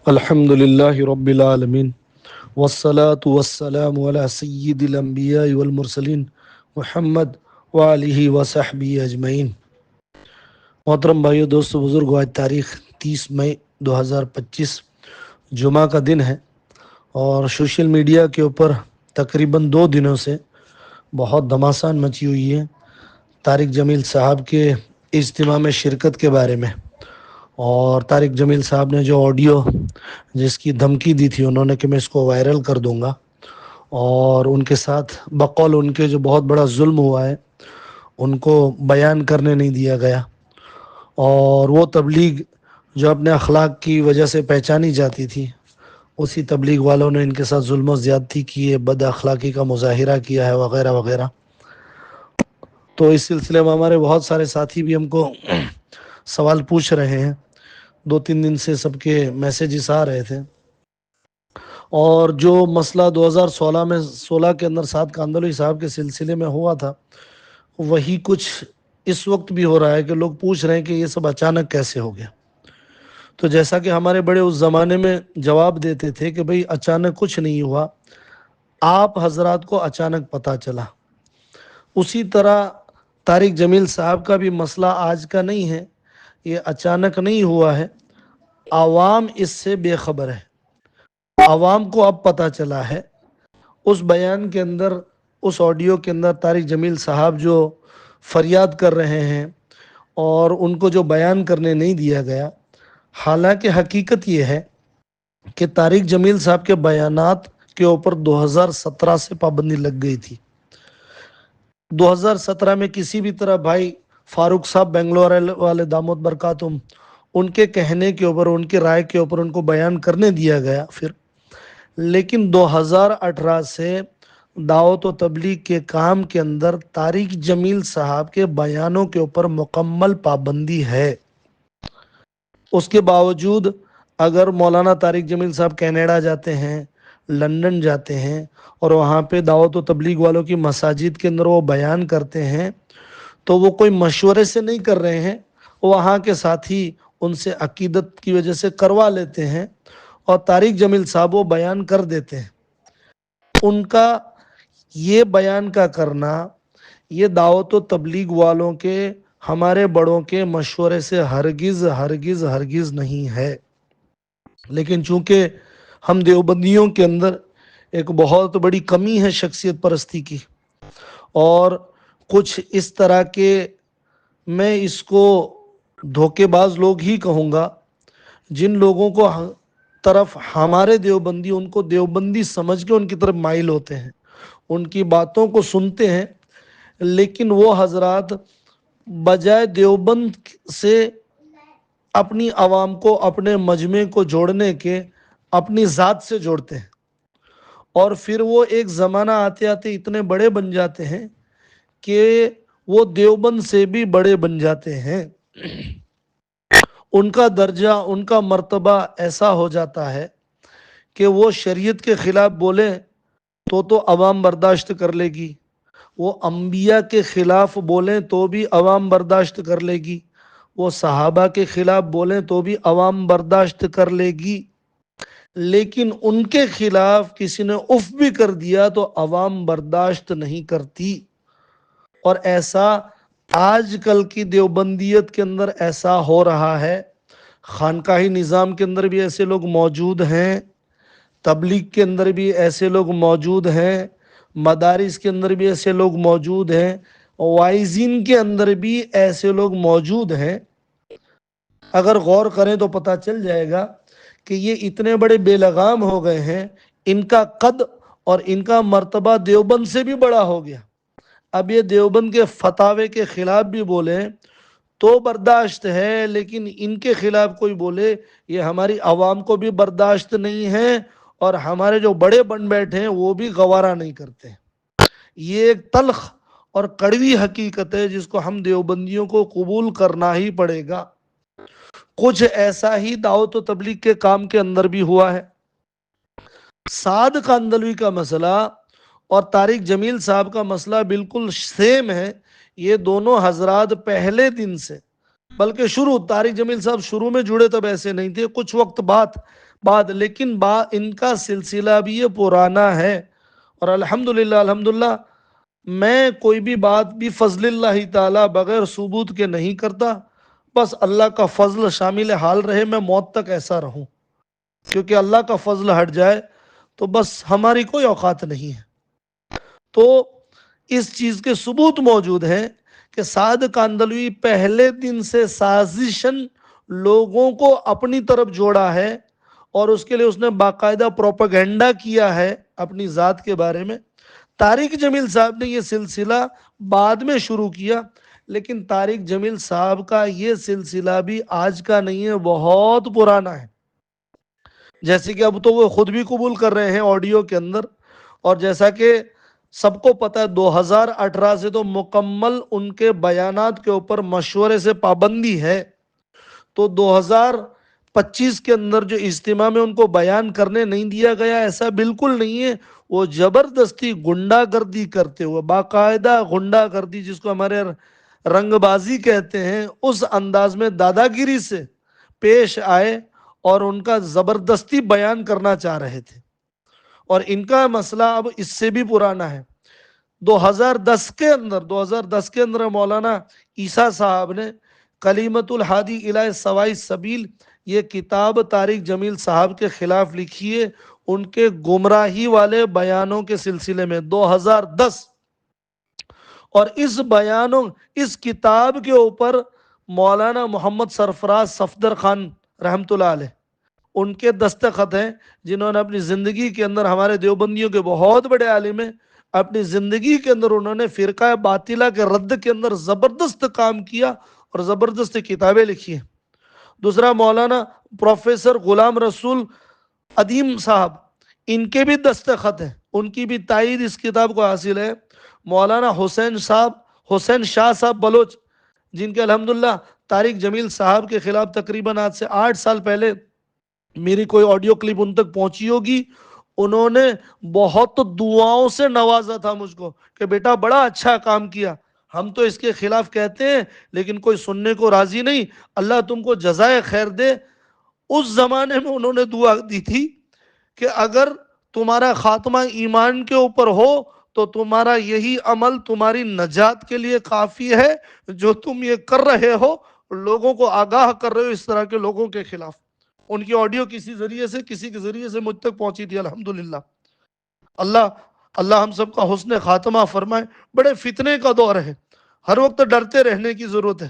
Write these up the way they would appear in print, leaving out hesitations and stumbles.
الحمدللہ رب العالمین والصلاة والسلام علی سید الانبیاء والمرسلین محمد وآلہ وصحبہ اجمعین۔ محترم بھائیو، دوستو، بزرگو، آج تاریخ 30 مئی 2025 جمعہ کا دن ہے اور سوشل میڈیا کے اوپر تقریباً 2 دنوں سے بہت دھماسان مچی ہوئی ہے طارق جمیل صاحب کے اجتماع میں شرکت کے بارے میں۔ اور طارق جمیل صاحب نے جو آڈیو جس کی دھمکی دی تھی انہوں نے کہ میں اس کو وائرل کر دوں گا، اور ان کے ساتھ بقول ان کے جو بہت بڑا ظلم ہوا ہے ان کو بیان کرنے نہیں دیا گیا، اور وہ تبلیغ جو اپنے اخلاق کی وجہ سے پہچانی جاتی تھی اسی تبلیغ والوں نے ان کے ساتھ ظلم و زیادتی کی ہے، بد اخلاقی کا مظاہرہ کیا ہے وغیرہ وغیرہ۔ تو اس سلسلے میں ہمارے بہت سارے ساتھی بھی ہم کو سوال پوچھ رہے ہیں، 2-3 دن سے سب کے میسیجز آ رہے تھے، اور جو مسئلہ 2016 کے اندر سعد کاندھلوی صاحب کے سلسلے میں ہوا تھا وہی کچھ اس وقت بھی ہو رہا ہے کہ لوگ پوچھ رہے ہیں کہ یہ سب اچانک کیسے ہو گیا۔ تو جیسا کہ ہمارے بڑے اس زمانے میں جواب دیتے تھے کہ بھئی اچانک کچھ نہیں ہوا، آپ حضرات کو اچانک پتہ چلا، اسی طرح طارق جمیل صاحب کا بھی مسئلہ آج کا نہیں ہے، یہ اچانک نہیں ہوا ہے، عوام اس سے بے خبر ہے، عوام کو اب پتہ چلا ہے۔ اس بیان کے اندر، اس آڈیو کے اندر طارق جمیل صاحب جو فریاد کر رہے ہیں اور ان کو جو بیان کرنے نہیں دیا گیا، حالانکہ حقیقت یہ ہے کہ طارق جمیل صاحب کے بیانات کے اوپر 2017 سے پابندی لگ گئی تھی۔ 2017 میں کسی بھی طرح بھائی فاروق صاحب بنگلور والے دامت برکاتہم ان کے کہنے کے اوپر، ان کی رائے کے اوپر ان کو بیان کرنے دیا گیا پھر، لیکن 2018 سے دعوت و تبلیغ کے کام کے اندر طارق جمیل صاحب کے بیانوں کے اوپر مکمل پابندی ہے۔ اس کے باوجود اگر مولانا طارق جمیل صاحب کینیڈا جاتے ہیں، لندن جاتے ہیں اور وہاں پہ دعوت و تبلیغ والوں کی مساجد کے اندر وہ بیان کرتے ہیں تو وہ کوئی مشورے سے نہیں کر رہے ہیں، وہاں کے ساتھی ان سے عقیدت کی وجہ سے کروا لیتے ہیں اور طارق جمیل صاحب وہ بیان کر دیتے ہیں۔ ان کا یہ بیان کا کرنا یہ دعوت و تبلیغ والوں کے، ہمارے بڑوں کے مشورے سے ہرگز ہرگز ہرگز نہیں ہے، لیکن چونکہ ہم دیوبندیوں کے اندر ایک بہت بڑی کمی ہے شخصیت پرستی کی، اور کچھ اس طرح کے، میں اس کو دھوکے باز لوگ ہی کہوں گا، جن لوگوں کو طرف ہمارے دیوبندی ان کو دیوبندی سمجھ کے ان کی طرف مائل ہوتے ہیں، ان کی باتوں کو سنتے ہیں، لیکن وہ حضرات بجائے دیوبند سے اپنی عوام کو، اپنے مجمع کو جوڑنے کے اپنی ذات سے جوڑتے ہیں، اور پھر وہ ایک زمانہ آتے آتے اتنے بڑے بن جاتے ہیں کہ وہ دیوبند سے بھی بڑے بن جاتے ہیں۔ ان کا درجہ، ان کا مرتبہ ایسا ہو جاتا ہے کہ وہ شریعت کے خلاف بولیں تو عوام برداشت کر لے گی، وہ انبیاء کے خلاف بولیں تو بھی عوام برداشت کر لے گی، وہ صحابہ کے خلاف بولیں تو بھی عوام برداشت کر لے گی، لیکن ان کے خلاف کسی نے اف بھی کر دیا تو عوام برداشت نہیں کرتی۔ اور ایسا آج کل کی دیوبندیت کے اندر ایسا ہو رہا ہے، خانقاہی نظام کے اندر بھی ایسے لوگ موجود ہیں، تبلیغ کے اندر بھی ایسے لوگ موجود ہیں، مدارس کے اندر بھی ایسے لوگ موجود ہیں، وائزین کے اندر بھی ایسے لوگ موجود ہیں۔ اگر غور کریں تو پتہ چل جائے گا کہ یہ اتنے بڑے بے لگام ہو گئے ہیں، ان کا قد اور ان کا مرتبہ دیوبند سے بھی بڑا ہو گیا۔ اب یہ دیوبند کے فتاوے کے خلاف بھی بولیں تو برداشت ہے، لیکن ان کے خلاف کوئی بولے یہ ہماری عوام کو بھی برداشت نہیں ہے، اور ہمارے جو بڑے بن بیٹھے ہیں وہ بھی گوارا نہیں کرتے۔ یہ ایک تلخ اور کڑوی حقیقت ہے جس کو ہم دیوبندیوں کو قبول کرنا ہی پڑے گا۔ کچھ ایسا ہی دعوت و تبلیغ کے کام کے اندر بھی ہوا ہے۔ سعد کاندھلوی کا مسئلہ اور طارق جمیل صاحب کا مسئلہ بالکل سیم ہے۔ یہ دونوں حضرات پہلے دن سے، بلکہ طارق جمیل صاحب شروع میں جڑے تب ایسے نہیں تھے، کچھ وقت بعد بعد، لیکن ان کا سلسلہ بھی یہ پرانا ہے، اور الحمدللہ میں کوئی بھی بات بھی فضل اللہ تعالی بغیر ثبوت کے نہیں کرتا، بس اللہ کا فضل شامل حال رہے، میں موت تک ایسا رہوں، کیونکہ اللہ کا فضل ہٹ جائے تو بس ہماری کوئی اوقات نہیں ہے۔ تو اس چیز کے ثبوت موجود ہیں کہ سعد کاندلوی پہلے دن سے سازشن لوگوں کو اپنی طرف جوڑا ہے، اور اس کے لیے اس نے باقاعدہ پروپیگنڈا کیا ہے اپنی ذات کے بارے میں۔ طارق جمیل صاحب نے یہ سلسلہ بعد میں شروع کیا، لیکن طارق جمیل صاحب کا یہ سلسلہ بھی آج کا نہیں ہے، بہت پرانا ہے، جیسے کہ اب تو وہ خود بھی قبول کر رہے ہیں آڈیو کے اندر، اور جیسا کہ سب کو پتہ ہے 2018 سے تو مکمل ان کے بیانات کے اوپر مشورے سے پابندی ہے، تو 2025 کے اندر جو اجتماع میں ان کو بیان کرنے نہیں دیا گیا، ایسا بالکل نہیں ہے، وہ زبردستی گنڈا گردی کرتے ہوئے، باقاعدہ گنڈا گردی جس کو ہمارے رنگ بازی کہتے ہیں، اس انداز میں دادا گیری سے پیش آئے اور ان کا زبردستی بیان کرنا چاہ رہے تھے، اور ان کا مسئلہ اب اس سے بھی پرانا ہے۔ 2010 کے اندر مولانا عیسیٰ صاحب نے کلیمت الحادی الی سوائی سبیل یہ کتاب طارق جمیل صاحب کے خلاف لکھی ہے، ان کے گمراہی والے بیانوں کے سلسلے میں 2010، اور اس کتاب کے اوپر مولانا محمد سرفراز صفدر خان رحمۃ اللہ علیہ ان کے دستخط ہیں، جنہوں نے اپنی زندگی کے اندر، ہمارے دیوبندیوں کے بہت بڑے عالم ہیں، اپنی زندگی کے اندر انہوں نے فرقہ باطلہ کے رد کے اندر زبردست کام کیا اور زبردست کتابیں لکھی ہیں۔ دوسرا مولانا پروفیسر غلام رسول ادیم صاحب، ان کے بھی دستخط ہیں، ان کی بھی تائید اس کتاب کو حاصل ہے۔ مولانا حسین شاہ صاحب بلوچ، جن کے الحمدللہ طارق جمیل صاحب کے خلاف تقریباً آج سے 8 سال پہلے میری کوئی آڈیو کلپ ان تک پہنچی ہوگی، انہوں نے بہت دعاؤں سے نوازا تھا مجھ کو کہ بیٹا بڑا اچھا کام کیا، ہم تو اس کے خلاف کہتے ہیں لیکن کوئی سننے کو راضی نہیں، اللہ تم کو جزائے خیر دے۔ اس زمانے میں انہوں نے دعا دی تھی کہ اگر تمہارا خاتمہ ایمان کے اوپر ہو تو تمہارا یہی عمل تمہاری نجات کے لیے کافی ہے، جو تم یہ کر رہے ہو، لوگوں کو آگاہ کر رہے ہو اس طرح کے لوگوں کے خلاف۔ ان کی آڈیو کسی کے ذریعے سے مجھ تک پہنچی تھی، الحمدللہ۔ اللہ ہم سب کا حسن خاتمہ فرمائے۔ بڑے فتنے کا دور ہے، ہر وقت ڈرتے رہنے کی ضرورت ہے۔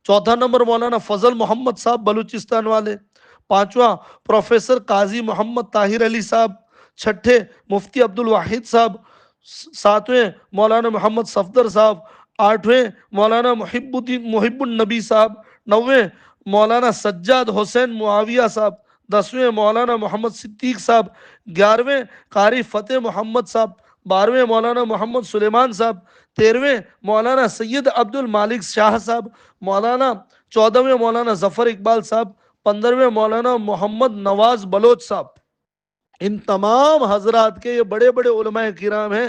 چوتھا نمبر مولانا فضل محمد صاحب بلوچستان والے، پانچواں پروفیسر قاضی محمد طاہر علی صاحب، چھٹے مفتی عبد الواحد صاحب، ساتویں مولانا محمد صفدر صاحب، آٹھویں مولانا محب النبی صاحب، نویں مولانا سجاد حسین معاویہ صاحب، 10ویں مولانا محمد صدیق صاحب، 11ویں قاری فتح محمد صاحب، 12ویں مولانا محمد سلیمان صاحب، 13ویں مولانا سید عبد المالک شاہ صاحب، 14ویں مولانا ظفر اقبال صاحب، 15ویں مولانا محمد نواز بلوچ صاحب۔ ان تمام حضرات کے یہ بڑے بڑے علماء کرام ہیں،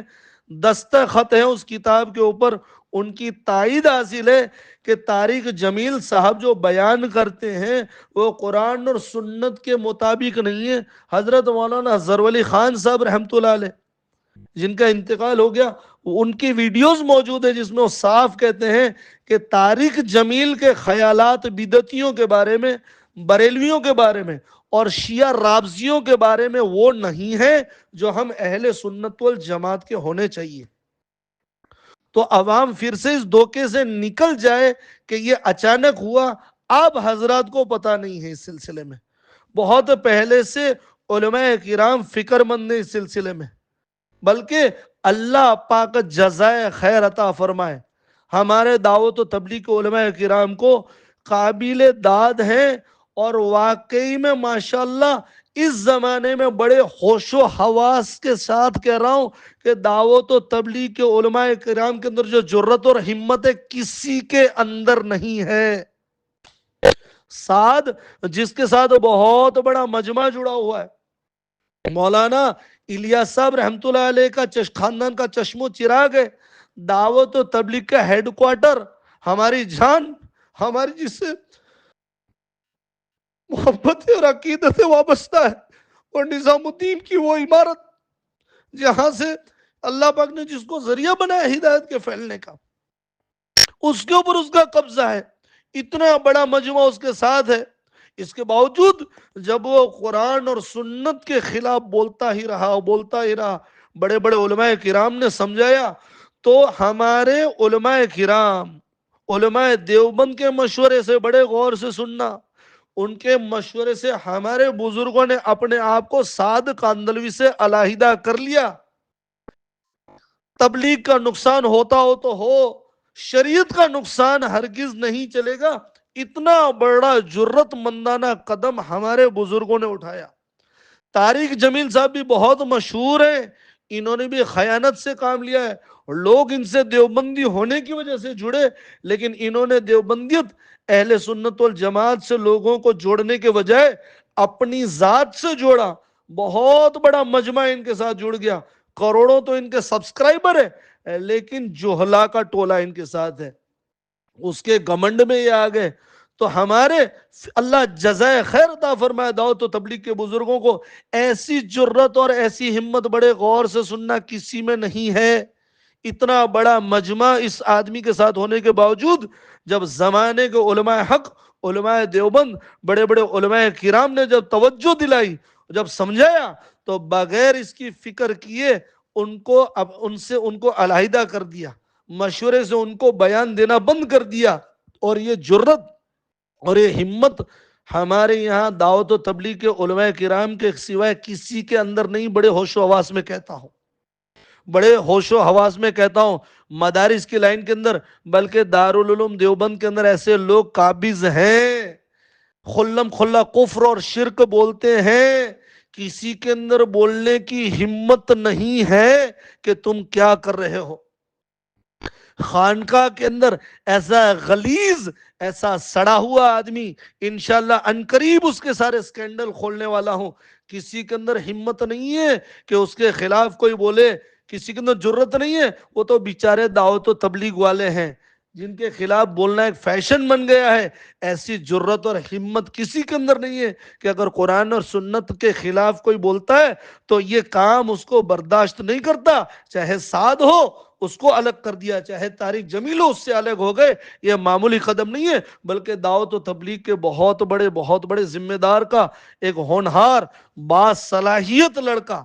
دستخط ہیں اس کتاب کے اوپر، ان کی تائید حاصل ہے کہ طارق جمیل صاحب جو بیان کرتے ہیں وہ قرآن اور سنت کے مطابق نہیں ہے۔ حضرت مولانا اظہر ولی خان صاحب رحمۃ اللہ علیہ، جن کا انتقال ہو گیا، ان کی ویڈیوز موجود ہیں جس میں وہ صاف کہتے ہیں کہ طارق جمیل کے خیالات بدعتیوں کے بارے میں، بریلویوں کے بارے میں اور شیعہ رافضیوں کے بارے میں وہ نہیں ہے جو ہم اہل سنت والجماعت کے ہونے چاہیے۔ تو عوام پھر سے اس دھوکے سے نکل جائے کہ یہ اچانک ہوا، اب حضرات کو پتہ نہیں ہے اس سلسلے میں، بہت پہلے سے علماء کرام فکر مند ہیں اس سلسلے میں، بلکہ اللہ پاک جزائے خیر عطا فرمائے۔ ہمارے دعوت و تبلیغ کے علماء کرام کو قابل داد ہیں، اور واقعی میں ماشاءاللہ اس زمانے میں بڑے ہوش و حواس کے ساتھ کہہ رہا ہوں کہ دعوت و تبلیغ کے علماء کرام کے اندر جو جرت اور ہمت ہے کسی کے اندر نہیں ہے۔ سعد جس کے ساتھ بہت بڑا مجمع جڑا ہوا ہے، مولانا الیاس صاحب رحمۃ اللہ علیہ کا خاندان کا چشم و چراغ ہے، دعوت و تبلیغ کا ہیڈ کوارٹر، ہماری جان، ہماری جس سے محبت اور عقیدت سے وابستہ ہے، اور نظام الدین کی وہ عمارت جہاں سے اللہ پاک نے جس کو ذریعہ بنایا ہدایت کے پھیلنے کا، اس کے اوپر اس کا قبضہ ہے، اتنا بڑا مجمع اس کے ساتھ ہے۔ اس کے باوجود جب وہ قرآن اور سنت کے خلاف بولتا ہی رہا، بڑے بڑے علماء کرام نے سمجھایا، تو ہمارے علماء کرام، علماء دیوبند کے مشورے سے بڑے غور سے سننا، ان کے مشورے سے ہمارے بزرگوں نے اپنے آپ کو سعد کاندلوی سے علیحدہ کر لیا۔ تبلیغ کا نقصان ہوتا ہو تو ہو، شریعت کا نقصان ہرگز نہیں چلے گا۔ اتنا بڑا جرت مندانہ قدم ہمارے بزرگوں نے اٹھایا۔ طارق جمیل صاحب بھی بہت مشہور ہیں، انہوں نے بھی خیانت سے کام لیا ہے، لوگ ان سے دیوبندی ہونے کی وجہ سے جڑے، لیکن انہوں نے دیوبندیت اہل سنت والجماعت سے لوگوں کو جوڑنے کے بجائے اپنی ذات سے جوڑا۔ بہت بڑا مجمع ان کے ساتھ جڑ گیا، کروڑوں تو ان کے سبسکرائبر ہے، لیکن جوہلا کا ٹولہ ان کے ساتھ ہے، اس کے گمنڈ میں یہ آ گئے۔ تو ہمارے اللہ جزائے خیر عطا فرمائے دعوت و تبلیغ کے بزرگوں کو، ایسی جرت اور ایسی ہمت بڑے غور سے سننا کسی میں نہیں ہے۔ اتنا بڑا مجمع اس آدمی کے ساتھ ہونے کے باوجود جب زمانے کے علماء حق، علماء دیوبند، بڑے بڑے علماء کرام نے جب توجہ دلائی، جب سمجھایا، تو بغیر اس کی فکر کیے ان کو علیحدہ کر دیا، مشورے سے ان کو بیان دینا بند کر دیا۔ اور یہ جرت اور یہ ہمت ہمارے یہاں دعوت و تبلیغ کے علماء کرام کے سوائے کسی کے اندر نہیں۔ بڑے ہوش و حواس میں کہتا ہوں، بڑے ہوش و حواس میں کہتا ہوں، مدارس کی لائن کے اندر، بلکہ دارالعلوم دیوبند کے اندر ایسے لوگ قابض ہیں، خلم کھلا کفر اور شرک بولتے ہیں، کسی کے اندر بولنے کی ہمت نہیں ہے کہ تم کیا کر رہے ہو۔ خانقاہ کے اندر ایسا غلیظ، ایسا سڑا ہوا آدمی، انشاءاللہ عنقریب اس کے سارے سکینڈل کھولنے والا ہوں۔ کسی کے اندر ہمت نہیں ہے کہ اس کے خلاف کوئی بولے، کسی کے اندر جرت نہیں ہے۔ وہ تو بیچارے دعوت و تبلیغ والے ہیں جن کے خلاف بولنا ایک فیشن بن گیا ہے۔ ایسی جرت اور ہمت کسی کے اندر نہیں ہے کہ اگر قرآن اور سنت کے خلاف کوئی بولتا ہے تو یہ کام اس کو برداشت نہیں کرتا، چاہے سعد ہو اس کو الگ کر دیا، چاہے طارق جمیل ہو اس سے الگ ہو گئے۔ یہ معمولی قدم نہیں ہے، بلکہ دعوت و تبلیغ کے بہت بڑے ذمہ دار کا ایک ہونہار، باصلاحیت لڑکا،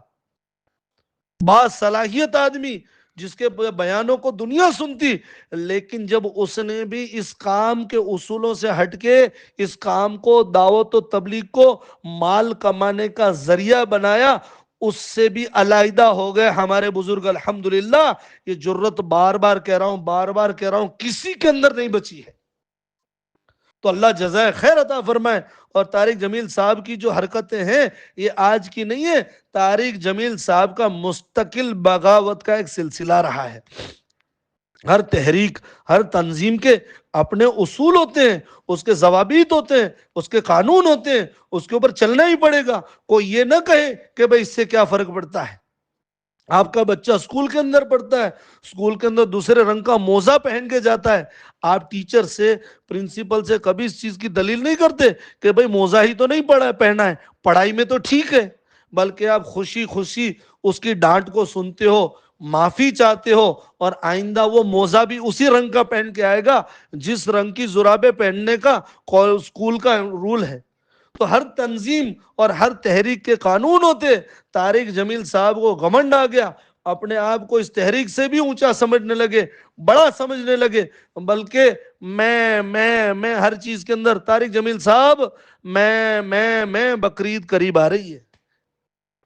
باصلاحیت آدمی، جس کے بیانوں کو دنیا سنتی، لیکن جب اس نے بھی اس کام کے اصولوں سے ہٹ کے اس کام کو، دعوت و تبلیغ کو مال کمانے کا ذریعہ بنایا، اس سے بھی علیحدہ ہو گئے ہمارے بزرگ۔ الحمدللہ، یہ جرت بار بار کہہ رہا ہوں کسی کے اندر نہیں بچی ہے۔ تو اللہ جزائے خیر عطا فرمائے۔ اور طارق جمیل صاحب کی جو حرکتیں ہیں یہ آج کی نہیں ہے، طارق جمیل صاحب کا مستقل بغاوت کا ایک سلسلہ رہا ہے۔ ہر تحریک، ہر تنظیم کے اپنے اصول ہوتے ہیں، اس کے ضوابط ہوتے ہیں، اس کے قانون ہوتے ہیں، اس کے اوپر چلنا ہی پڑے گا۔ کوئی یہ نہ کہے کہ بھئی اس سے کیا فرق پڑتا ہے۔ آپ کا بچہ اسکول کے اندر پڑھتا ہے، اسکول کے اندر دوسرے رنگ کا موزہ پہن کے جاتا ہے، آپ ٹیچر سے، پرنسپل سے کبھی اس چیز کی دلیل نہیں کرتے کہ بھئی موزہ ہی تو نہیں پہنا ہے، پڑھائی میں تو ٹھیک ہے، بلکہ آپ خوشی خوشی اس کی ڈانٹ کو سنتے ہو، معافی چاہتے ہو، اور آئندہ وہ موزہ بھی اسی رنگ کا پہن کے آئے گا جس رنگ کی جرابیں پہننے کا اسکول کا رول ہے۔ تو ہر تنظیم اور ہر تحریک کے قانون ہوتے۔ طارق جمیل صاحب کو گھمنڈ آ گیا، اپنے آپ کو اس تحریک سے بھی اونچا سمجھنے لگے، بڑا سمجھنے لگے، بلکہ میں ہر چیز کے اندر طارق جمیل صاحب، میں بقرعید قریب آ رہی ہے،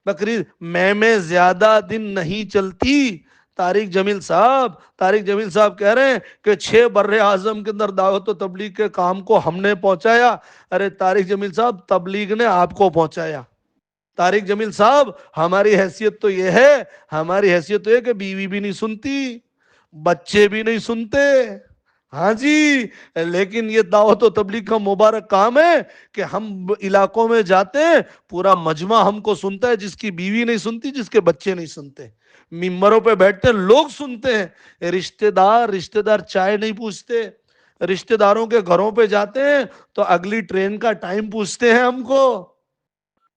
بقرعید میں زیادہ دن نہیں چلتی۔ طارق جمیل صاحب کہہ رہے ہیں کہ 6 بر اعظم کے اندر دعوت و تبلیغ کے کام کو ہم نے پہنچایا۔ ارے طارق جمیل صاحب، تبلیغ نے آپ کو پہنچایا۔ طارق جمیل صاحب، ہماری حیثیت تو یہ ہے، کہ بیوی بھی نہیں سنتی، بچے بھی نہیں سنتے، ہاں جی، لیکن یہ دعوت و تبلیغ کا مبارک کام ہے کہ ہم علاقوں میں جاتے ہیں، پورا مجمع ہم کو سنتا ہے، جس کی بیوی نہیں سنتی، جس کے بچے نہیں سنتے، ممبروں پہ بیٹھتے ہیں لوگ سنتے ہیں، رشتہ دار چائے نہیں پوچھتے، رشتہ داروں کے گھروں پہ جاتے ہیں تو اگلی ٹرین کا ٹائم پوچھتے ہیں ہم کو،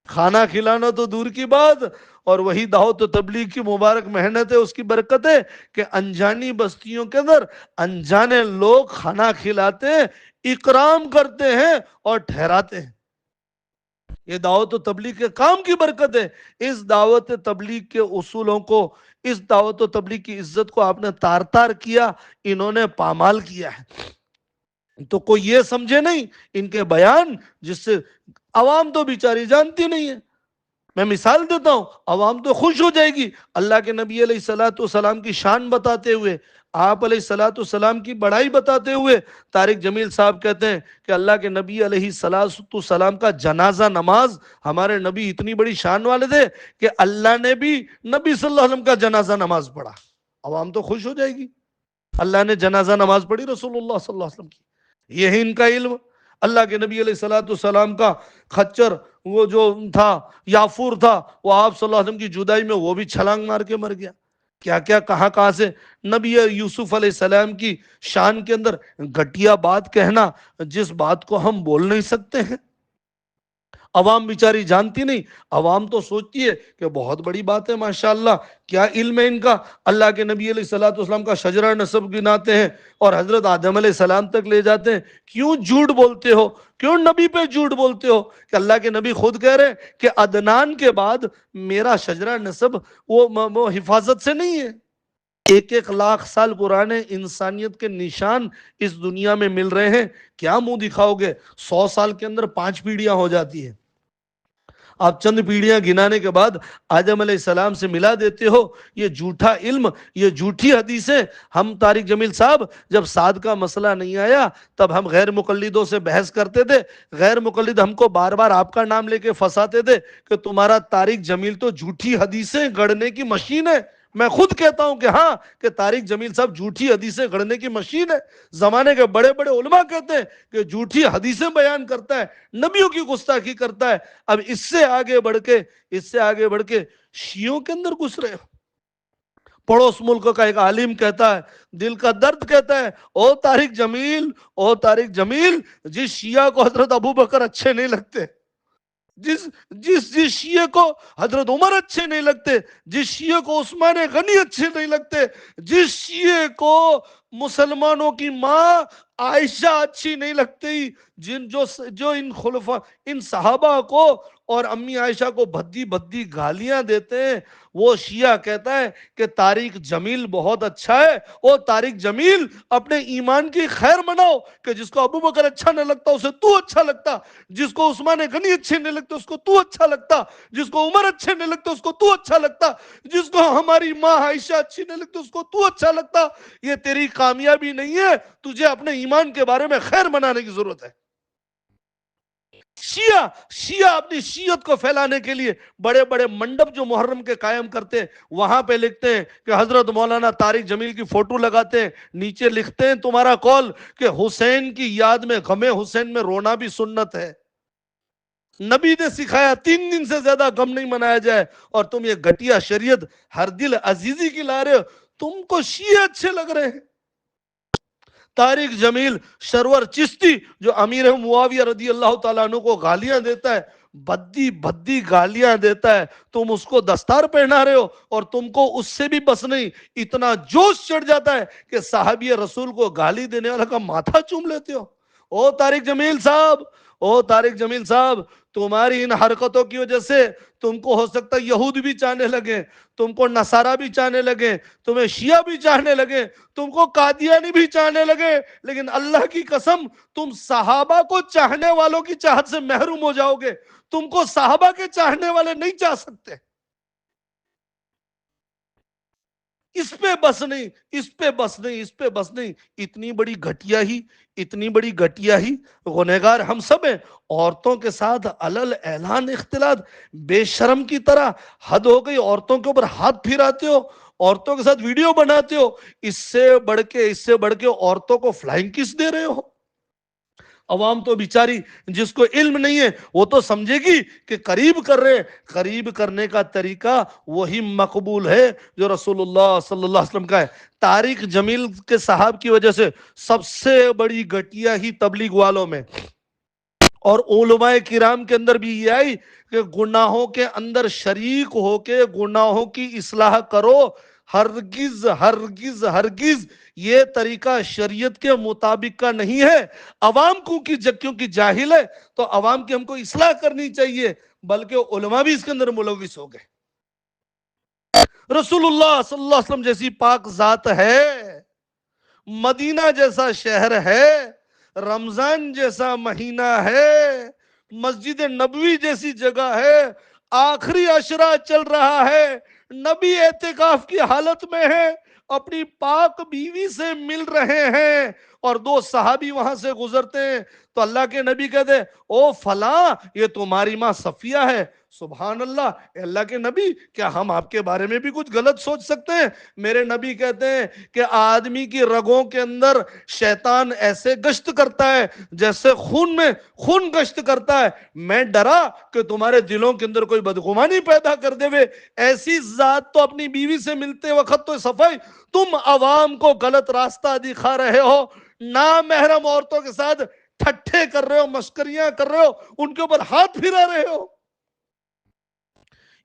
کھانا کھلانا تو دور کی بات، اور وہی دعوت و تبلیغ کی مبارک محنت ہے، اس کی برکت ہے کہ انجانی بستیوں کے اندر انجانے لوگ کھانا کھلاتے ہیں، اکرام کرتے ہیں اور ٹھہراتے ہیں۔ یہ دعوت و تبلیغ کے کام کی برکت ہے۔ اس دعوت تبلیغ کے اصولوں کو، اس دعوت و تبلیغ کی عزت کو آپ نے تار تار کیا، انہوں نے پامال کیا ہے۔ تو کوئی یہ سمجھے نہیں ان کے بیان، جس سے عوام تو بیچاری جانتی نہیں ہے۔ میں مثال دیتا ہوں، عوام تو خوش ہو جائے گی اللہ کے نبی علیہ الصلوۃ والسلام کی شان بتاتے ہوئے، آپ علیہ الصلوۃ والسلام کی بڑائی بتاتے ہوئے۔ طارق جمیل صاحب کہتے ہیں کہ اللہ کے نبی علیہ الصلوۃ والسلام کا جنازہ نماز، ہمارے نبی اتنی بڑی شان والے تھے کہ اللہ نے بھی نبی صلی اللہ علیہ وسلم کا جنازہ نماز پڑھا۔ عوام تو خوش ہو جائے گی، اللہ نے جنازہ نماز پڑھی رسول اللہ صلی اللہ علیہ وسلم کی۔ یہ ہے ان کا علم۔ اللہ کے نبی علیہ الصلوۃ والسلام کا خچر، وہ جو تھا یافور تھا، وہ آپ صلی اللہ علیہ وسلم کی جدائی میں وہ بھی چھلانگ مار کے مر گیا۔ کیا کیا کہاں سے نبی یوسف علیہ السلام کی شان کے اندر گھٹیا بات کہنا، جس بات کو ہم بول نہیں سکتے ہیں۔ عوام بیچاری جانتی نہیں، عوام تو سوچتی ہے کہ بہت بڑی بات ہے، ماشاءاللہ کیا علم ہے ان کا۔ اللہ کے نبی علیہ الصلوۃ والسلام کا شجرہ نسب گناتے ہیں اور حضرت آدم علیہ السلام تک لے جاتے ہیں۔ کیوں جھوٹ بولتے ہو؟ کیوں نبی پہ جھوٹ بولتے ہو؟ کہ اللہ کے نبی خود کہہ رہے ہیں کہ عدنان کے بعد میرا شجرہ نسب وہ حفاظت سے نہیں ہے۔ ایک ایک لاکھ سال پرانے انسانیت کے نشان اس دنیا میں مل رہے ہیں، کیا منہ دکھاؤ گے؟ 100 سال کے اندر 5 پیڑھیاں ہو جاتی ہیں، آپ چند پیڑھیاں گنانے کے بعد آدم علیہ السلام سے ملا دیتے ہو۔ یہ جھوٹا علم، یہ جھوٹی حدیثیں۔ ہم طارق جمیل صاحب جب سعد کا مسئلہ نہیں آیا تب ہم غیر مقلدوں سے بحث کرتے تھے، غیر مقلد ہم کو بار بار آپ کا نام لے کے پھنساتے تھے کہ تمہارا طارق جمیل تو جھوٹی حدیثیں گڑنے کی مشین ہے۔ میں خود کہتا ہوں کہ ہاں، کہ طارق جمیل صاحب جھوٹی حدیثیں گڑنے کی مشین ہے۔ زمانے کے بڑے بڑے علماء کہتے ہیں کہ جھوٹی حدیثیں بیان کرتا ہے، نبیوں کی گستاخی کرتا ہے۔ اب اس سے آگے بڑھ کے شیعوں کے اندر گھس رہے ہو۔ پڑوس ملک کا ایک عالم کہتا ہے، دل کا درد کہتا ہے، او طارق جمیل، جس شیعہ کو حضرت ابو بکر اچھے نہیں لگتے، جس شیعہ کو حضرت عمر اچھے نہیں لگتے، جس شیعہ کو عثمان غنی اچھے نہیں لگتے، جس شیعہ کو مسلمانوں کی ماں عائشہ اچھی نہیں لگتی، جو ان صحابہ کو اور امی عائشہ کو بھدی بھدی گالیاں دیتے ہیں، وہ شیعہ کہتا ہے کہ طارق جمیل بہت اچھا ہے۔ او طارق جمیل، اپنے ایمان کی خیر مناؤ کہ جس کو ابو بکر اچھا نہیں لگتا اسے تو اچھا لگتا، جس کو عثمان غنی اچھے نہیں لگتے اس کو تو اچھا لگتا، جس کو عمر اچھے نہیں لگتے اس کو تو اچھا لگتا، جس کو ہماری ماں عائشہ اچھی نہیں لگتی اس کو تو اچھا لگتا۔ یہ تیری کامیابی نہیں ہے، تجھے اپنے ایمان کے بارے میں خیر منانے کی ضرورت ہے۔ شیعہ اپنی شیعت کو پھیلانے کے لیے بڑے بڑے منڈپ جو محرم کے قائم کرتے ہیں، وہاں پہ لکھتے ہیں کہ حضرت مولانا طارق جمیل کی فوٹو لگاتے ہیں، نیچے لکھتے ہیں تمہارا قول کہ حسین کی یاد میں غم حسین میں رونا بھی سنت ہے۔ نبی نے سکھایا 3 دن سے زیادہ غم نہیں منایا جائے، اور تم یہ گھٹیا شریعت ہر دل عزیزی کی لا رہے ہو۔ تم کو شیعہ اچھے لگ رہے ہیں۔ طارق جمیل سرور چشتی جو امیر معاویہ رضی اللہ تعالیٰ عنہ کو گالیاں دیتا ہے، بھدی گالیاں دیتا ہے، تم اس کو دستار پہنا رہے ہو، اور تم کو اس سے بھی بس نہیں، اتنا جوش چڑھ جاتا ہے کہ صحابی رسول کو گالی دینے والا کا ماتھا چوم لیتے ہو۔ او طارق جمیل صاحب، تمہاری ان حرکتوں کی وجہ سے تم کو ہو سکتا ہے یہود بھی چاہنے لگے، تم کو نصارہ بھی چاہنے لگے، تمہیں شیعہ بھی چاہنے لگے، تم کو قادیانی بھی چاہنے لگے، لیکن اللہ کی قسم تم صحابہ کو چاہنے والوں کی چاہت سے محروم ہو جاؤ گے۔ تم کو صحابہ کے چاہنے والے نہیں چاہ سکتے۔ اس پہ بس نہیں، اتنی بڑی گھٹیا ہی غنہگار ہم سب ہیں۔ عورتوں کے ساتھ علل اعلان اختلاط، بے شرم کی طرح، حد ہو گئی، عورتوں کے اوپر ہاتھ پھراتے ہو، عورتوں کے ساتھ ویڈیو بناتے ہو، اس سے بڑھ کے عورتوں کو فلائنگ کس دے رہے ہو۔ عوام تو بیچاری جس کو علم نہیں ہے وہ تو سمجھے گی کہ قریب کر رہے، قریب کرنے کا طریقہ وہی مقبول ہے جو رسول اللہ صلی اللہ علیہ وسلم کا ہے۔ طارق جمیل کے صاحب کی وجہ سے سب سے بڑی گھٹیا ہی تبلیغ والوں میں اور علماء کرام کے اندر بھی یہ آئی کہ گناہوں کے اندر شریک ہو کے گناہوں کی اصلاح کرو، ہرگز ہرگز ہرگز یہ طریقہ شریعت کے مطابق کا نہیں ہے۔ عوام کو کیونکہ جاہل ہے تو عوام کی ہم کو اصلاح کرنی چاہیے، بلکہ علماء بھی اس کے اندر ملوث ہو گئے۔ رسول اللہ صلی اللہ علیہ وسلم جیسی پاک ذات ہے، مدینہ جیسا شہر ہے، رمضان جیسا مہینہ ہے، مسجد نبوی جیسی جگہ ہے، آخری عشرہ چل رہا ہے، نبی اعتکاف کی حالت میں ہے، اپنی پاک بیوی سے مل رہے ہیں اور دو صحابی وہاں سے گزرتے ہیں تو اللہ کے نبی کہتے ہیں او فلاں یہ تمہاری ماں صفیہ ہے۔ سبحان اللہ، اے اللہ کے نبی کیا ہم آپ کے بارے میں بھی کچھ غلط سوچ سکتے ہیں؟ میرے نبی کہتے ہیں کہ آدمی کی رگوں کے اندر شیطان ایسے گشت کرتا ہے جیسے خون میں خون گشت کرتا ہے، میں ڈرا کہ تمہارے دلوں کے اندر کوئی بدگمانی پیدا کر دے وے، ایسی ذات تو اپنی بیوی سے ملتے وقت تو صفائی، تم عوام کو غلط راستہ دکھا رہے ہو، نامحرم عورتوں کے ساتھ ٹھٹھے کر رہے ہو، مشکریاں کر رہے ہو، ان کے اوپر ہاتھ پھرا رہے ہو۔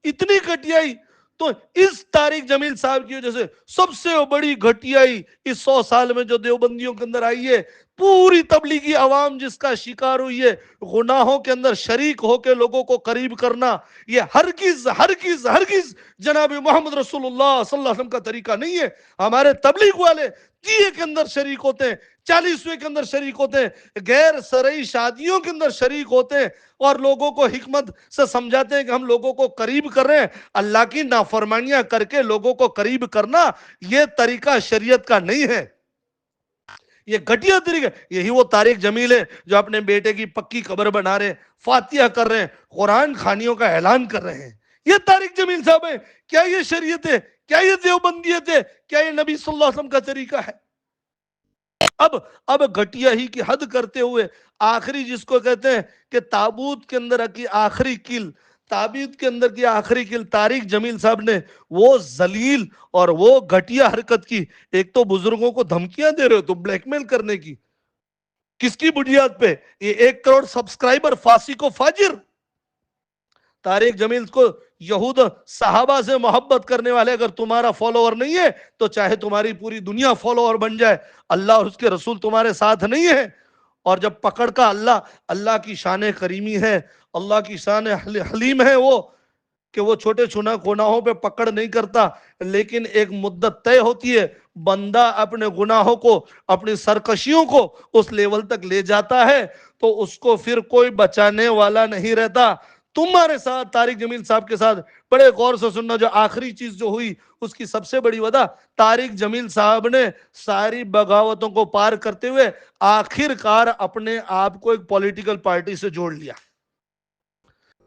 اتنی گھٹیائی تو اس طارق جمیل صاحب کی وجہ سے سب سے بڑی گھٹیائی اس 100 سال میں جو دیوبندیوں کے اندر آئی ہے، پوری تبلیغی عوام جس کا شکار ہوئی ہے، گناہوں کے اندر شریک ہو کے لوگوں کو قریب کرنا، یہ ہرگز ہرگز ہرگز جناب محمد رسول اللہ صلی اللہ علیہ وسلم کا طریقہ نہیں ہے۔ ہمارے تبلیغ والے 30 کے اندر شریک ہوتے ہیں، 40ویں کے اندر شریک ہوتے ہیں، غیر شرعی شادیوں کے اندر شریک ہوتے ہیں اور لوگوں کو حکمت سے سمجھاتے ہیں کہ ہم لوگوں کو قریب کر رہے ہیں۔ اللہ کی نافرمانیاں کر کے لوگوں کو قریب کرنا یہ طریقہ شریعت کا نہیں ہے، یہ گھٹیا طریقہ۔ یہی وہ طارق جمیل ہے جو اپنے بیٹے کی پکی قبر بنا رہے ہیں، فاتحہ کر رہے ہیں، قرآن خوانیوں کا اعلان کر رہے ہیں، یہ طارق جمیل صاحب ہے؟ کیا یہ شریعت ہے؟ کیا یہ دیوبندیت ہے؟ کیا یہ نبی صلی اللہ علیہ وسلم کا طریقہ ہے؟ اب گھٹیا ہی کی حد کرتے ہوئے آخری جس کو کہتے ہیں کہ تابوت کے اندر کی آخری کیل، تابوت کے اندر کی آخری کیل طارق جمیل صاحب نے وہ ذلیل اور وہ گھٹیا حرکت کی۔ ایک تو بزرگوں کو دھمکیاں دے رہے ہو تم بلیک میل کرنے کی، کس کی بنیاد پہ؟ یہ 1 کروڑ سبسکرائبر فاسق و فاجر طارق جمیل کو یہود صحابہ سے محبت کرنے والے اگر تمہارا فالوور نہیں ہے تو چاہے تمہاری پوری دنیا فالوور بن جائے، اللہ اور اس کے رسول تمہارے ساتھ نہیں ہے۔ اور جب پکڑ کا اللہ کی شان کریمی ہے، اللہ کی شان حلیم ہے وہ کہ وہ چھوٹے چھوٹے گناہوں پہ پکڑ نہیں کرتا، لیکن ایک مدت طے ہوتی ہے، بندہ اپنے گناہوں کو اپنی سرکشیوں کو اس لیول تک لے جاتا ہے تو اس کو پھر کوئی بچانے والا نہیں رہتا۔ تمہارے ساتھ طارق جمیل صاحب کے ساتھ بڑے غور سے سننا، جو آخری چیز جو ہوئی اس کی سب سے بڑی وجہ، طارق جمیل صاحب نے ساری بغاوتوں کو پار کرتے ہوئے آخر کار اپنے آپ کو ایک پولیٹیکل پارٹی سے جوڑ لیا۔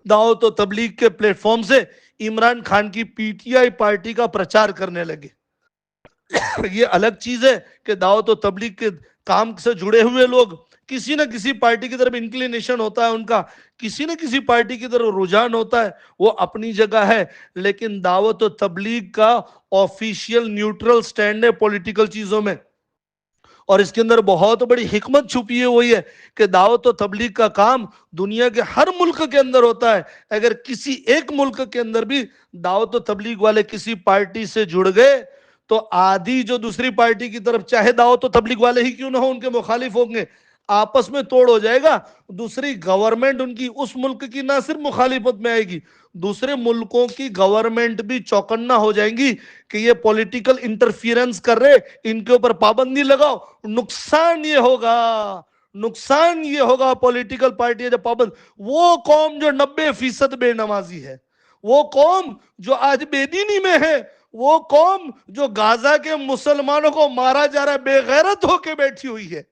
دعوت و تبلیغ کے پلیٹ فارم سے عمران خان کی پی ٹی آئی پارٹی کا پرچار کرنے لگے۔ یہ الگ چیز ہے کہ دعوت و تبلیغ کے کام سے جڑے ہوئے لوگ کسی نہ کسی پارٹی کی طرف انکلینیشن ہوتا ہے، ان کا کسی نہ کسی پارٹی کی طرف رجحان ہوتا ہے، وہ اپنی جگہ ہے، لیکن دعوت و تبلیغ کا آفیشیل نیوٹرل سٹینڈ ہے پولیٹیکل چیزوں میں۔ اور اس کے اندر بہت بڑی حکمت چھپی ہوئی ہے کہ دعوت و تبلیغ کا کام دنیا کے ہر ملک کے اندر ہوتا ہے، اگر کسی ایک ملک کے اندر بھی دعوت و تبلیغ والے کسی پارٹی سے جڑ گئے تو آدھی جو دوسری پارٹی کی طرف چاہے دعوت و تبلیغ والے ہی کیوں نہ ہو ان کے مخالف ہوں گے، آپس میں توڑ ہو جائے گا۔ دوسری گورنمنٹ ان کی اس ملک کی نہ صرف مخالفت میں آئے گی، دوسرے ملکوں کی گورنمنٹ بھی چوکنا ہو جائیں گی کہ یہ پولیٹیکل انٹرفیرنس کر رہے، ان کے اوپر پابندی لگاؤ۔ نقصان یہ ہوگا پولیٹیکل پارٹی جب پابند، وہ قوم جو 90% بے نمازی ہے، وہ قوم جو آج بے دینی میں ہے، وہ قوم جو غازہ کے مسلمانوں کو مارا جا رہا ہے، بے غیرت ہو کے بیٹھی ہوئی ہے۔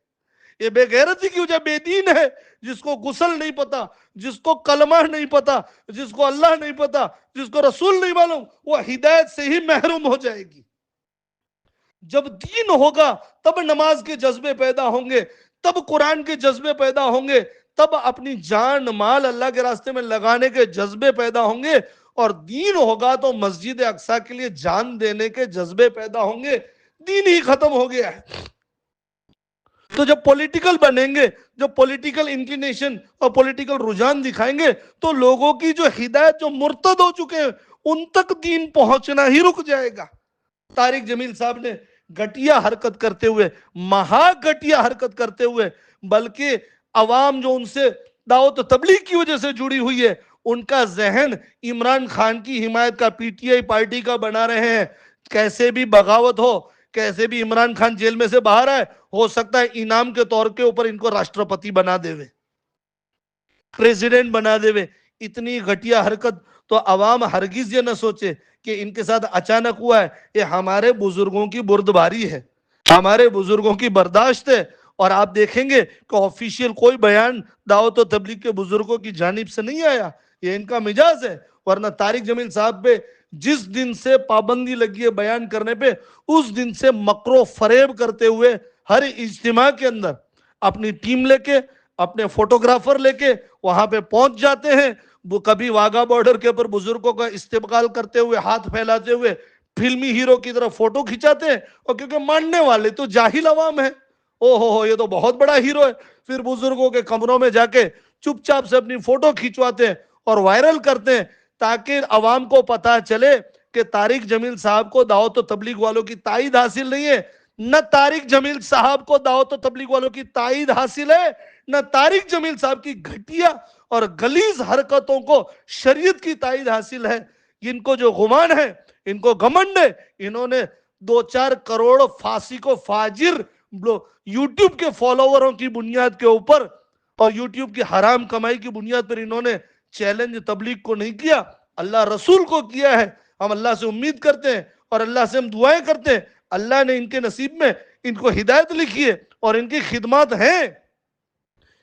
یہ بے غیرتی کی وجہ بے دین ہے، جس کو غسل نہیں پتا، جس کو کلمہ نہیں پتا، جس کو اللہ نہیں پتا، جس کو رسول نہیں معلوم، وہ ہدایت سے ہی محروم ہو جائے گی۔ جب دین ہوگا تب نماز کے جذبے پیدا ہوں گے، تب قرآن کے جذبے پیدا ہوں گے، تب اپنی جان مال اللہ کے راستے میں لگانے کے جذبے پیدا ہوں گے، اور دین ہوگا تو مسجد اقصیٰ کے لیے جان دینے کے جذبے پیدا ہوں گے۔ دین ہی ختم ہو گیا ہے۔ تو جب پولیٹیکل بنیں گے، جو پولیٹیکل انکلینیشن اور پولیٹیکل رجحان دکھائیں گے، تو لوگوں کی جو ہدایت، جو مرتد ہو چکے ہیں، ان تک دین پہنچنا ہی رک جائے گا۔ طارق جمیل صاحب نے گھٹیا حرکت کرتے ہوئے، مہا گھٹیا حرکت کرتے ہوئے، بلکہ عوام جو ان سے دعوت و تبلیغ کی وجہ سے جڑی ہوئی ہے، ان کا ذہن عمران خان کی حمایت کا، پی ٹی آئی پارٹی کا بنا رہے ہیں۔ کیسے بھی بغاوت ہو، کیسے بھی عمران خان جیل میں سے باہر آئے، ہو سکتا ہے انعام کے طور کے اوپر ان کو راشٹرپتی بنا دے وے، پریزیڈنٹ بنا دے وے۔ اتنی گھٹیا حرکت تو عوام ہرگز یہ نہ سوچے کہ ان کے ساتھ اچانک ہوا ہے، یہ ہمارے بزرگوں کی بردباری ہے، ہمارے بزرگوں کی برداشت ہے۔ اور آپ دیکھیں گے کہ آفیشیل کوئی بیان دعوت و تبلیغ کے بزرگوں کی جانب سے نہیں آیا، یہ ان کا مجاز ہے۔ ورنہ طارق جمیل صاحب پہ جس دن سے پابندی لگی ہے بیان کرنے پہ، اس دن سے مکر و فریب کرتے ہوئے ہر اجتماع کے اندر اپنی ٹیم لے کے، اپنے فوٹوگرافر لے کے وہاں پہ پہنچ جاتے ہیں۔ وہ کبھی واگا بارڈر کے اوپر بزرگوں کا استقبال کرتے ہوئے، ہاتھ پھیلاتے ہوئے فلمی ہیرو کی طرح فوٹو کھنچاتے ہیں، اور کیونکہ ماننے والے تو جاہل عوام ہے، او ہو یہ تو بہت بڑا ہیرو ہے، پھر بزرگوں کے کمروں میں جا کے چپ چاپ سے اپنی فوٹو کھنچواتے ہیں اور وائرل کرتے ہیں، تاکہ عوام کو پتا چلے کہ طارق جمیل صاحب کو دعوت و تبلیغ والوں کی تائید حاصل نہیں ہے۔ نہ طارق جمیل صاحب کو دعوت و تبلیغ والوں کی تائید حاصل ہے، نہ طارق جمیل صاحب کی گھٹیا اور غلیظ حرکتوں کو شریعت کی تائید حاصل ہے۔ ان کو جو گمان ہے، ان کو گھمنڈ ہے، انہوں نے 2-4 کروڑ فاسق و فاجر یوٹیوب کے فالووروں کی بنیاد کے اوپر اور یوٹیوب کی حرام کمائی کی بنیاد پر انہوں نے چیلنج تبلیغ کو نہیں کیا، اللہ رسول کو کیا ہے۔ ہم اللہ سے امید کرتے ہیں اور اللہ سے ہم دعائیں کرتے ہیں، اللہ نے ان کے نصیب میں ان کو ہدایت لکھی ہے اور ان کی خدمات ہیں،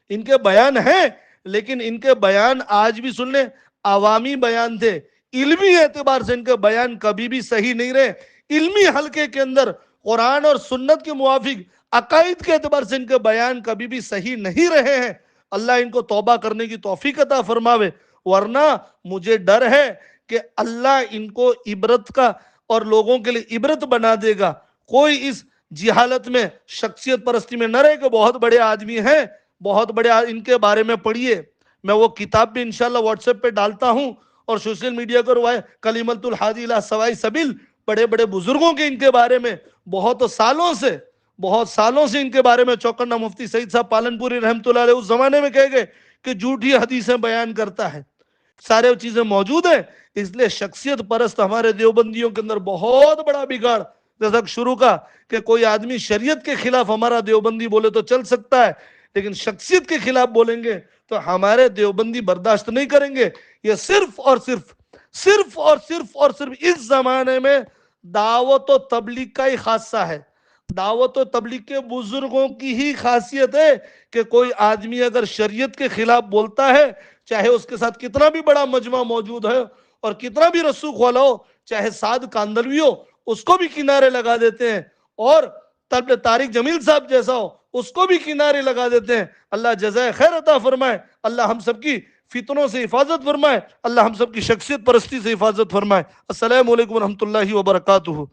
ان کے بیان ہیں، لیکن ان کے بیان آج بھی سن لیں، عوامی بیان تھے۔ علمی اعتبار سے ان کے بیان کبھی بھی صحیح نہیں رہے۔ علمی حلقے کے اندر قرآن اور سنت کے موافق عقائد کے اعتبار سے ان کے بیان کبھی بھی صحیح نہیں رہے ہیں۔ اللہ ان کو توبہ کرنے کی توفیق عطا فرماوے، ورنہ مجھے ڈر ہے کہ اللہ ان کو عبرت کا اور لوگوں کے لیے عبرت بنا دے گا۔ کوئی اس جہالت میں، شخصیت پرستی میں نہ رہے کہ بہت بڑے آدمی ہیں، بہت بڑے ان کے بارے میں پڑھیے۔ میں وہ کتاب بھی انشاءاللہ واٹس ایپ پہ ڈالتا ہوں اور سوشل میڈیا کو روائے، کلمۃ الحادی الی سواء سبیل، بڑے بڑے بزرگوں کے ان کے بارے میں بہت سالوں سے ان کے بارے میں چوکنا مفتی سعید صاحب پالنپوری رحمۃ اللہ علیہ اس زمانے میں کہہ گئے کہ جھوٹی حدیثیں بیان کرتا ہے۔ سارے چیزیں موجود ہیں، اس لیے شخصیت پرست ہمارے دیوبندیوں کے اندر بہت بڑا بگاڑ جیسا شروع کا کہ کوئی آدمی شریعت کے خلاف ہمارا دیوبندی بولے تو چل سکتا ہے، لیکن شخصیت کے خلاف بولیں گے تو ہمارے دیوبندی برداشت نہیں کریں گے۔ یہ صرف اور صرف اس زمانے میں دعوت و تبلیغ کا ہی خاصہ ہے، دعوت و تبلیغ کے بزرگوں کی ہی خاصیت ہے کہ کوئی آدمی اگر شریعت کے خلاف بولتا ہے، چاہے اس کے ساتھ کتنا بھی بڑا مجمع موجود ہے اور کتنا بھی رسوخ والا ہو، چاہے سعد کاندلوی ہو، اس کو بھی کنارے لگا دیتے ہیں، اور طارق جمیل صاحب جیسا ہو اس کو بھی کنارے لگا دیتے ہیں۔ اللہ جزائے خیر عطا فرمائے، اللہ ہم سب کی فتنوں سے حفاظت فرمائے، اللہ ہم سب کی شخصیت پرستی سے حفاظت فرمائے۔ السلام علیکم ورحمۃ اللہ وبرکاتہ۔